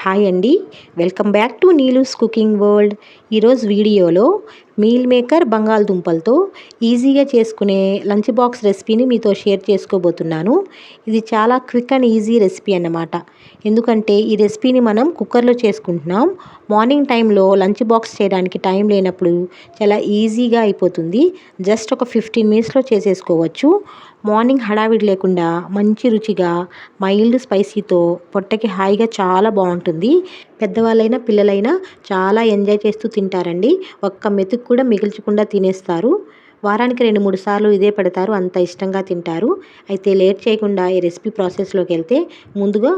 Hi అండి, welcome back to Neelu's cooking world. ఈరోజు వీడియోలో మీల్ మేకర్ బంగాళదుంపలతో ఈజీగా చేసుకునే లంచ్ బాక్స్ రెసిపీని మీతో షేర్ చేసుకోబోతున్నాను. ఇది చాలా క్విక్ అండ్ ఈజీ రెసిపీ అన్నమాట. ఎందుకంటే ఈ రెసిపీని మనం కుక్కర్లో చేసుకుంటున్నాం. మార్నింగ్ టైంలో లంచ్ బాక్స్ చేయడానికి టైం లేనప్పుడు చాలా ఈజీగా అయిపోతుంది. జస్ట్ ఒక 15 మినిట్స్లో చేసేసుకోవచ్చు. మార్నింగ్ హడావిడి లేకుండా మంచి రుచిగా మైల్డ్ స్పైసీతో పొట్టకి హాయిగా చాలా బాగుంటుంది. పెద్దవాళ్ళైనా పిల్లలైనా చాలా ఎంజాయ్ చేస్తూ తింటారండి. ఒక్క మెతుకు కూడా మిగిల్చకుండా తినేస్తారు. వారానికి 2-3 సార్లు ఇదే పెడతారు, అంత ఇష్టంగా తింటారు. అయితే లేట్ చేయకుండా ఈ రెసిపీ ప్రాసెస్లోకి వెళ్తే ముందుగా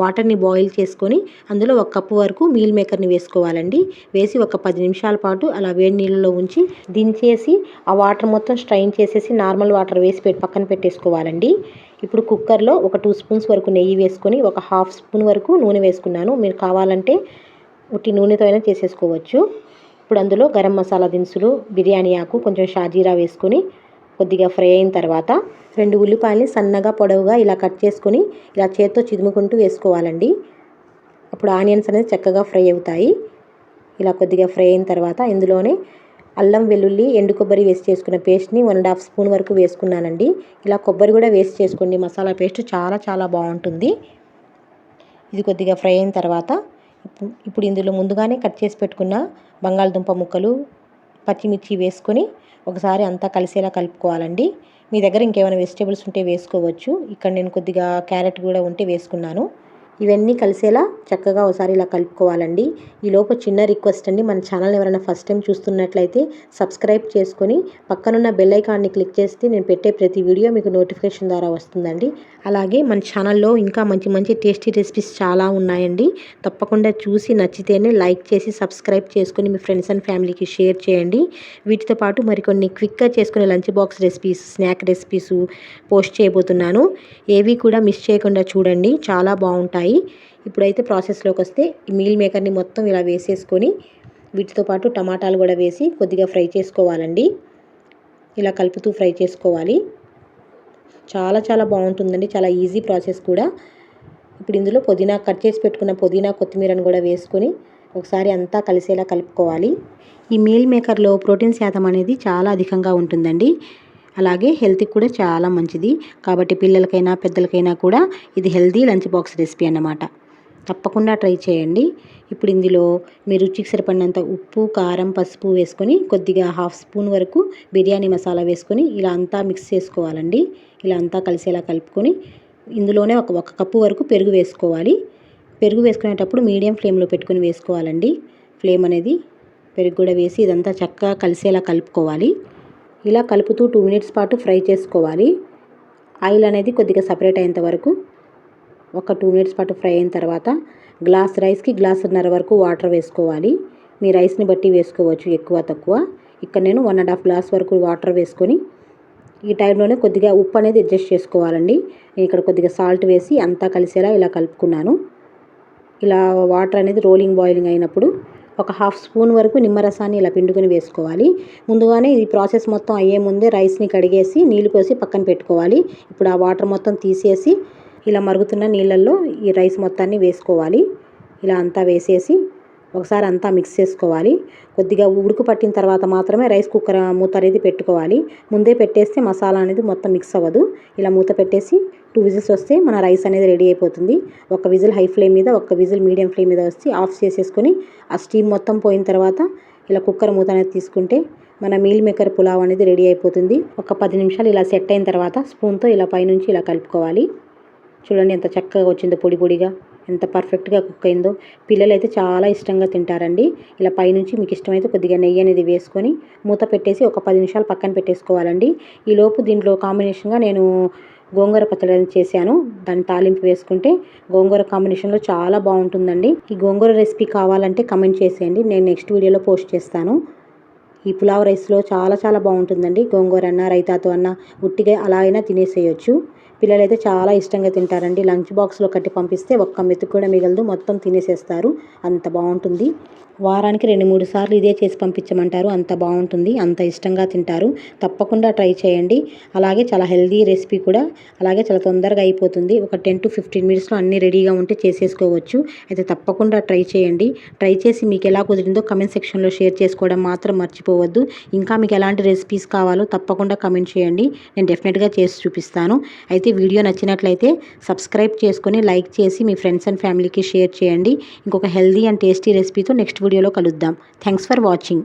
వాటర్ని బాయిల్ చేసుకొని అందులో 1 కప్పు వరకు మీల్ మేకర్ని వేసుకోవాలండి. వేసి ఒక 10 నిమిషాల పాటు అలా వేడి నీళ్ళలో ఉంచి దించేసి ఆ వాటర్ మొత్తం స్ట్రైన్ చేసేసి నార్మల్ వాటర్ వేసి పక్కన పెట్టేసుకోవాలండి. ఇప్పుడు కుక్కర్లో ఒక 2 స్పూన్స్ వరకు నెయ్యి వేసుకొని ఒక 1/2 స్పూన్ వరకు నూనె వేసుకున్నాను. మీరు కావాలంటే ఉట్టి నూనెతో అయినా చేసేసుకోవచ్చు. ఇప్పుడు అందులో గరం మసాలా దినుసులు, బిర్యానీ ఆకు, కొంచెం షాజీరా వేసుకొని కొద్దిగా ఫ్రై అయిన తర్వాత 2 ఉల్లిపాయలని సన్నగా పొడవుగా ఇలా కట్ చేసుకొని ఇలా చేత్తో చిదుముకుంటూ వేసుకోవాలండి. అప్పుడు ఆనియన్స్ అనేది చక్కగా ఫ్రై అవుతాయి. ఇలా కొద్దిగా ఫ్రై అయిన తర్వాత ఇందులోనే అల్లం వెల్లుల్లి ఎండు కొబ్బరి వేసి చేసుకున్న పేస్ట్ని 1.5 స్పూన్ వరకు వేసుకున్నానండి. ఇలా కొబ్బరి కూడా వేసి చేసుకోండి, మసాలా పేస్ట్ చాలా చాలా బాగుంటుంది. ఇది కొద్దిగా ఫ్రై అయిన తర్వాత ఇప్పుడు ఇందులో ముందుగానే కట్ చేసి పెట్టుకున్న బంగాళదుంప ముక్కలు, పచ్చిమిర్చి వేసుకొని ఒకసారి అంతా కలిసేలా కలుపుకోవాలండి. మీ దగ్గర ఇంకేమైనా వెజిటేబుల్స్ ఉంటే వేసుకోవచ్చు. ఇక్కడ నేను కొద్దిగా క్యారెట్ కూడా ఉంటే వేసుకున్నాను. ఇవన్నీ కలిసేలా చక్కగా ఒకసారి ఇలా కలుపుకోవాలండి. ఈలోపు చిన్న రిక్వెస్ట్ అండి, మన ఛానల్ ఎవరైనా ఫస్ట్ టైం చూస్తున్నట్లయితే సబ్స్క్రైబ్ చేసుకొని పక్కనున్న బెల్ ఐకాన్ని క్లిక్ చేస్తే నేను పెట్టే ప్రతి వీడియో మీకు నోటిఫికేషన్ ద్వారా వస్తుందండి. అలాగే మన ఛానల్లో ఇంకా మంచి మంచి టేస్టీ రెసిపీస్ చాలా ఉన్నాయండి. తప్పకుండా చూసి నచ్చితేనే లైక్ చేసి సబ్స్క్రైబ్ చేసుకొని మీ ఫ్రెండ్స్ అండ్ ఫ్యామిలీకి షేర్ చేయండి. వీటితో పాటు మరికొన్ని క్విక్గా చేసుకునే lunch box recipes, snack recipes post చేయబోతున్నాను. ఏవి కూడా మిస్ చేయకుండా చూడండి, చాలా బాగుంటాయి. ఇప్పుడైతే ప్రాసెస్లోకి వస్తే ఈ మీల్ మేకర్ని మొత్తం ఇలా వేసేసుకొని వీటితో పాటు టమాటాలు కూడా వేసి కొద్దిగా ఫ్రై చేసుకోవాలండి. ఇలా కలుపుతూ ఫ్రై చేసుకోవాలి. చాలా చాలా బాగుంటుందండి, చాలా ఈజీ ప్రాసెస్ కూడా. ఇప్పుడు ఇందులో పుదీనా, కట్ చేసి పెట్టుకున్న పుదీనా, కొత్తిమీరను కూడా వేసుకొని ఒకసారి అంతా కలిసేలా కలుపుకోవాలి. ఈ మీల్ మేకర్లో ప్రోటీన్ శాతం అనేది చాలా అధికంగా ఉంటుందండి. అలాగే హెల్త్కి కూడా చాలా మంచిది. కాబట్టి పిల్లలకైనా పెద్దలకైనా కూడా ఇది హెల్తీ లంచ్ బాక్స్ రెసిపీ అన్నమాట. తప్పకుండా ట్రై చేయండి. ఇప్పుడు ఇందులో మీ రుచికి సరిపడినంత ఉప్పు, కారం, పసుపు వేసుకొని కొద్దిగా 1/2 స్పూన్ వరకు బిర్యానీ మసాలా వేసుకొని ఇలా అంతా మిక్స్ చేసుకోవాలండి. ఇలా అంతా కలిసేలా కలుపుకొని ఇందులోనే ఒక కప్పు వరకు పెరుగు వేసుకోవాలి. పెరుగు వేసుకునేటప్పుడు మీడియం ఫ్లేమ్లో పెట్టుకొని వేసుకోవాలండి. ఫ్లేమ్ అనేది పెరుగు కూడా వేసి ఇదంతా చక్కగా కలిసేలా కలుపుకోవాలి. ఇలా కలుపుతూ 2 మినిట్స్ పాటు ఫ్రై చేసుకోవాలి. ఆయిల్ అనేది కొద్దిగా సపరేట్ అయ్యేంత వరకు ఒక 2 మినిట్స్ పాటు ఫ్రై అయిన తర్వాత గ్లాస్ రైస్కి 1.5 గ్లాసున్నర వరకు వాటర్ వేసుకోవాలి. మీ రైస్ని బట్టి వేసుకోవచ్చు, ఎక్కువ తక్కువ. ఇక్కడ నేను 1.5 గ్లాస్ వరకు వాటర్ వేసుకొని ఈ టైంలోనే కొద్దిగా ఉప్పు అనేది అడ్జస్ట్ చేసుకోవాలండి. నేను ఇక్కడ కొద్దిగా సాల్ట్ వేసి అంతా కలిసేలా ఇలా కలుపుకున్నాను. ఇలా వాటర్ అనేది బాయిలింగ్ అయినప్పుడు ఒక 1/2 స్పూన్ వరకు నిమ్మరసాన్ని ఇలా పిండుకొని వేసుకోవాలి. ముందుగానే ఈ ప్రాసెస్ మొత్తం అయ్యే ముందే రైస్ని కడిగేసి నీళ్లు పోసి పక్కన పెట్టుకోవాలి. ఇప్పుడు ఆ వాటర్ మొత్తం తీసేసి ఇలా మరుగుతున్న నీళ్ళల్లో ఈ రైస్ మొత్తాన్ని వేసుకోవాలి. ఇలా అంతా వేసేసి ఒకసారి అంతా మిక్స్ చేసుకోవాలి. కొద్దిగా ఉడుకు పట్టిన తర్వాత మాత్రమే రైస్ కుక్కర్ మూత అనేది పెట్టుకోవాలి. ముందే పెట్టేస్తే మసాలా అనేది మొత్తం మిక్స్ అవ్వదు. ఇలా మూత పెట్టేసి 2 విజిల్స్ వస్తే మన రైస్ అనేది రెడీ అయిపోతుంది. ఒక విజిల్ హై ఫ్లేమ్ మీద, ఒక విజిల్ మీడియం ఫ్లేమ్ మీద వచ్చి ఆఫ్ చేసేసుకొని ఆ స్టీమ్ మొత్తం పోయిన తర్వాత ఇలా కుక్కర్ మూత అనేది తీసుకుంటే మన మీల్ మేకర్ పులావ్ అనేది రెడీ అయిపోతుంది. ఒక 10 నిమిషాలు ఇలా సెట్ అయిన తర్వాత స్పూన్తో ఇలా పైనుంచి ఇలా కలుపుకోవాలి. చూడండి ఎంత చక్కగా వచ్చిందో, పొడి పొడిగా ఎంత పర్ఫెక్ట్గా కుక్ అయిందో. పిల్లలు అయితే చాలా ఇష్టంగా తింటారండి. ఇలా పైనుంచి మీకు ఇష్టమైతే కొద్దిగా నెయ్యి అనేది వేసుకొని మూత పెట్టేసి ఒక 10 నిమిషాలు పక్కన పెట్టేసుకోవాలండి. ఈలోపు దీంట్లో కాంబినేషన్గా నేను గోంగూర పచ్చడి చేశాను. దాన్ని తాలింపు వేసుకుంటే గోంగూర కాంబినేషన్లో చాలా బాగుంటుందండి. ఈ గోంగూర రెసిపీ కావాలంటే కమెంట్ చేసేయండి, నేను నెక్స్ట్ వీడియోలో పోస్ట్ చేస్తాను. ఈ పులావ్ రైస్లో చాలా చాలా బాగుంటుందండి. గోంగూర అన్న, రైతాతో అన్న, ఉట్టిగా అలా అయినా తినేసేయచ్చు. పిల్లలైతే చాలా ఇష్టంగా తింటారండి. లంచ్ బాక్స్లో కట్టి పంపిస్తే ఒక్క మెతుకు కూడా మిగలదు, మొత్తం తినేసేస్తారు. అంత బాగుంటుంది. వారానికి 2-3 సార్లు ఇదే చేసి పంపించమంటారు. అంత బాగుంటుంది, అంత ఇష్టంగా తింటారు. తప్పకుండా ట్రై చేయండి. అలాగే చాలా హెల్దీ రెసిపీ కూడా, అలాగే చాలా తొందరగా అయిపోతుంది. ఒక 10-15 మినిట్స్లో అన్నీ రెడీగా ఉంటే చేసేసుకోవచ్చు. అయితే తప్పకుండా ట్రై చేయండి. ట్రై చేసి మీకు ఎలా కుదిరిందో కమెంట్ సెక్షన్లో షేర్ చేసుకోవడం మాత్రం మర్చిపోవద్దు. ఇంకా మీకు ఎలాంటి రెసిపీస్ కావాలో తప్పకుండా కమెంట్ చేయండి. నేను డెఫినెట్గా చేసి చూపిస్తాను. అయితే వీడియో నచ్చినట్లయితే సబ్స్క్రైబ్ చేసుకొని లైక్ చేసి మీ ఫ్రెండ్స్ అండ్ ఫ్యామిలీకి షేర్ చేయండి. ఇంకొక హెల్దీ అండ్ టేస్టీ రెసిపీతో నెక్స్ట్ వీడియోలో కలుద్దాం. Thanks for watching.